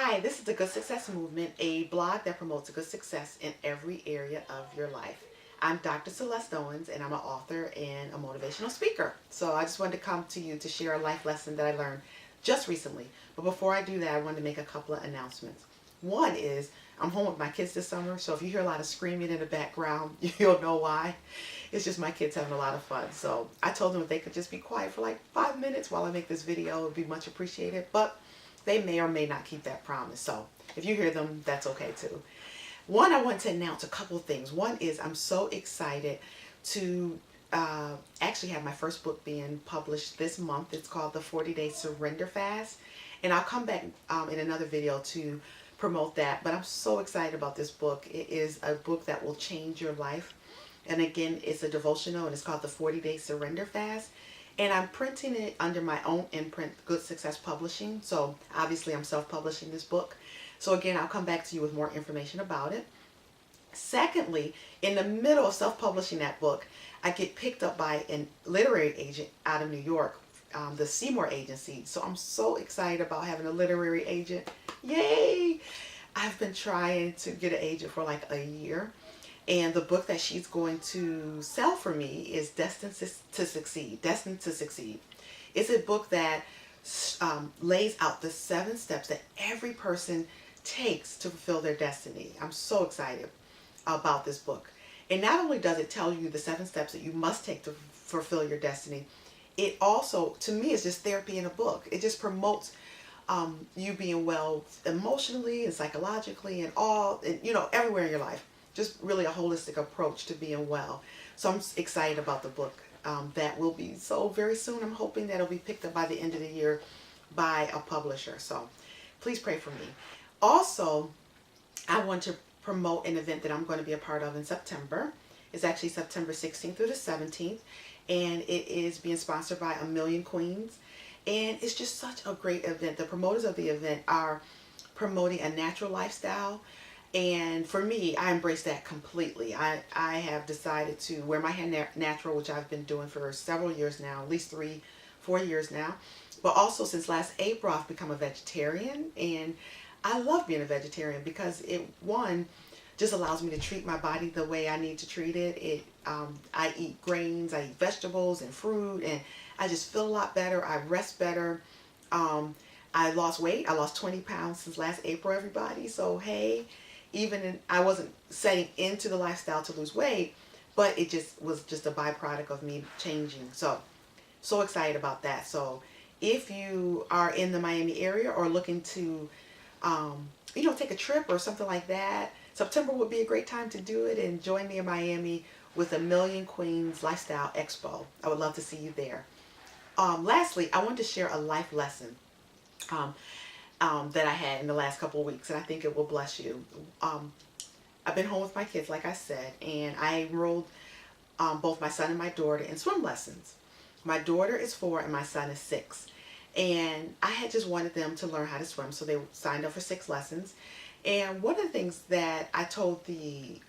Hi, this is the Good Success Movement, a blog that promotes good success in every area of your life. I'm Dr. Celeste Owens, and I'm an author and a motivational speaker. So I just wanted to come to you to share a life lesson that I learned just recently. But before I do that, I wanted to make a couple of announcements. One is I'm home with my kids this summer, so if you hear a lot of screaming in the background, you'll know why. It's just my kids having a lot of fun. So I told them if they could just be quiet for like 5 minutes while I make this video, it would be much appreciated. But they may or may not keep that promise. So if you hear them, that's okay too. One, I want to announce a couple of things. One is I'm so excited to actually have my first book being published this month. It's called The 40-Day Surrender Fast. And I'll come back in another video to promote that. But I'm so excited about this book. It is a book that will change your life. And again, it's a devotional and it's called The 40-Day Surrender Fast. And I'm printing it under my own imprint, Good Success Publishing. So obviously I'm self-publishing this book. So again, I'll come back to you with more information about it. Secondly, in the middle of self-publishing that book, I get picked up by a literary agent out of New York, the Seymour Agency. So I'm so excited about having a literary agent. Yay! I've been trying to get an agent for like a year. And the book that she's going to sell for me is Destined to Succeed. Destined to Succeed. It's a book that lays out the 7 steps that every person takes to fulfill their destiny. I'm so excited about this book. And not only does it tell you the 7 steps that you must take to fulfill your destiny, it also, to me, is just therapy in a book. It just promotes you being well emotionally and psychologically and everywhere in your life. Just really a holistic approach to being well. So I'm excited about the book. That will be so very soon. I'm hoping that it'll be picked up by the end of the year by a publisher. So please pray for me. Also, I want to promote an event that I'm going to be a part of in September. It's actually September 16th through the 17th. And it is being sponsored by A Million Queens. And it's just such a great event. The promoters of the event are promoting a natural lifestyle. And for me, I embrace that completely. I have decided to wear my hair natural, which I've been doing for several years now, at least 3-4 years now. But also since last April, I've become a vegetarian. And I love being a vegetarian because it, one, just allows me to treat my body the way I need to treat it. I eat grains, I eat vegetables and fruit, and I just feel a lot better. I rest better. I lost weight. I lost 20 pounds since last April, everybody. So, hey. I wasn't setting into the lifestyle to lose weight, but it just was just a byproduct of me changing. So excited about that. So if you are in the Miami area or looking to, take a trip or something like that, September would be a great time to do it, and join me in Miami with A Million Queens Lifestyle Expo. I would love to see you there. Lastly, I want to share a life lesson. That I had in the last couple of weeks, and I think it will bless you. I've been home with my kids, like I said, and I enrolled both my son and my daughter in swim lessons. My daughter is 4 and my son is 6. And I had just wanted them to learn how to swim, so they signed up for 6 lessons. And one of the things that I told when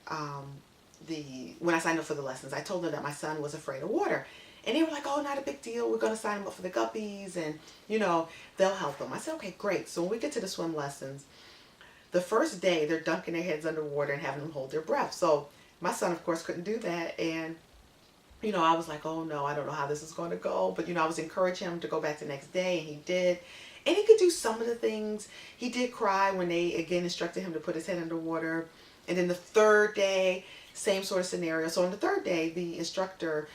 I signed up for the lessons, I told them that my son was afraid of water. And they were like, oh, not a big deal. We're going to sign them up for the guppies and, they'll help them. I said, okay, great. So when we get to the swim lessons, the first day they're dunking their heads underwater and having them hold their breath. So my son, of course, couldn't do that. And, I was like, oh, no, I don't know how this is going to go. But, I was encouraging him to go back the next day, and he did. And he could do some of the things. He did cry when they, again, instructed him to put his head underwater. And then the third day, same sort of scenario. So on the third day, the instructor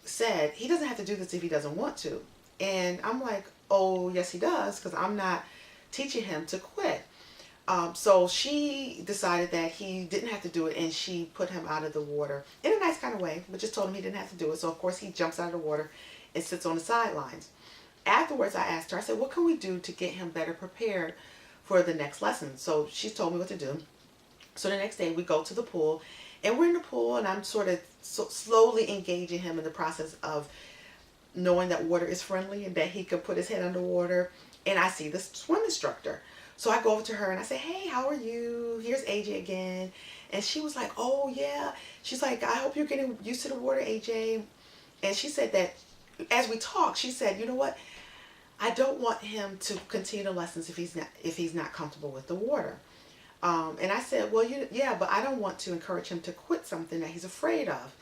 said he doesn't have to do this if he doesn't want to. And I'm like, oh, yes, he does, because I'm not teaching him to quit. So she decided that he didn't have to do it, and she put him out of the water in a nice kind of way, but just told him he didn't have to do it. So, of course, he jumps out of the water and sits on the sidelines. Afterwards, I asked her, I said, what can we do to get him better prepared for the next lesson? So she told me what to do. So the next day we go to the pool, and we're in the pool, and I'm sort of slowly engaging him in the process of knowing that water is friendly and that he could put his head underwater. And I see this swim instructor. So I go over to her and I say, hey, how are you? Here's AJ again. And she was like, oh, yeah. She's like, I hope you're getting used to the water, AJ. And she said that as we talked, she said, you know what? I don't want him to continue the lessons if he's not comfortable with the water. And I said, well, yeah, but I don't want to encourage him to quit something that he's afraid of.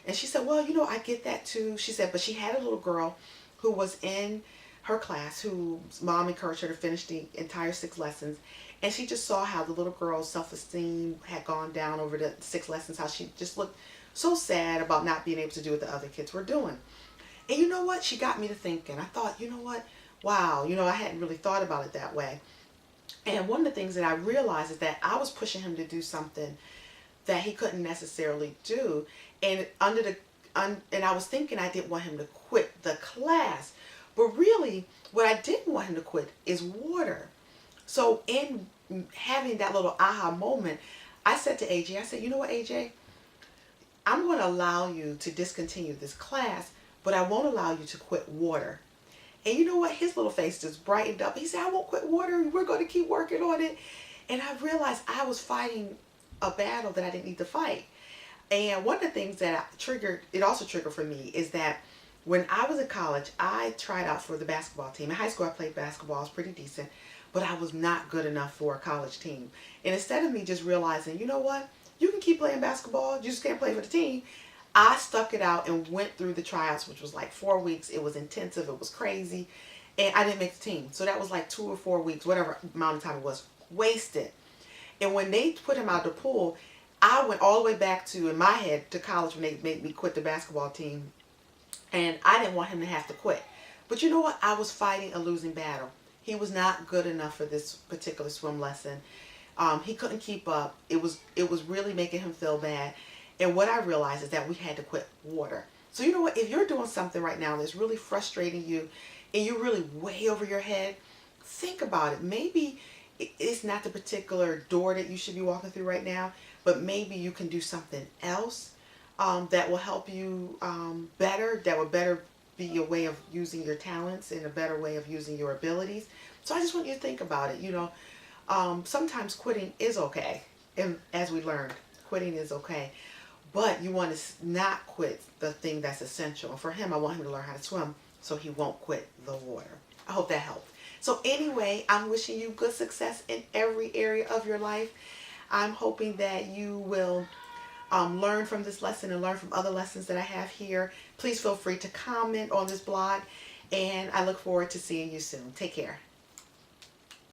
And she said, well, I get that too. She said, but she had a little girl who was in her class whose mom encouraged her to finish the entire 6 lessons. And she just saw how the little girl's self-esteem had gone down over the 6 lessons, how she just looked so sad about not being able to do what the other kids were doing. And you know what? She got me to thinking. I thought, you know what? Wow, I hadn't really thought about it that way. And one of the things that I realized is that I was pushing him to do something that he couldn't necessarily do. And and I was thinking I didn't want him to quit the class. But really, what I didn't want him to quit is water. So in having that little aha moment, I said to AJ, I said, you know what, AJ? I'm going to allow you to discontinue this class, but I won't allow you to quit water. And you know what? His little face just brightened up. He said, I won't quit water. We're going to keep working on it. And I realized I was fighting a battle that I didn't need to fight. And one of the things that it also triggered for me is that when I was in college, I tried out for the basketball team. In high school, I played basketball. I was pretty decent, but I was not good enough for a college team. And instead of me just realizing, you know what? You can keep playing basketball. You just can't play for the team. I stuck it out and went through the tryouts, which was like 4 weeks. It was intensive. It was crazy. And I didn't make the team. So that was like 2 or 4 weeks, whatever amount of time it was, wasted. And when they put him out of the pool, I went all the way back to, in my head, to college when they made me quit the basketball team. And I didn't want him to have to quit. But you know what? I was fighting a losing battle. He was not good enough for this particular swim lesson. He couldn't keep up. It was really making him feel bad. And what I realized is that we had to quit water. So you know what? If you're doing something right now that's really frustrating you and you're really way over your head, think about it. Maybe it's not the particular door that you should be walking through right now, but maybe you can do something else that will help you better, that will better be a way of using your talents and a better way of using your abilities. So I just want you to think about it. Sometimes quitting is okay. And as we learned, quitting is okay. But you want to not quit the thing that's essential. And for him, I want him to learn how to swim so he won't quit the water. I hope that helped. So anyway, I'm wishing you good success in every area of your life. I'm hoping that you will learn from this lesson and learn from other lessons that I have here. Please feel free to comment on this blog. And I look forward to seeing you soon. Take care.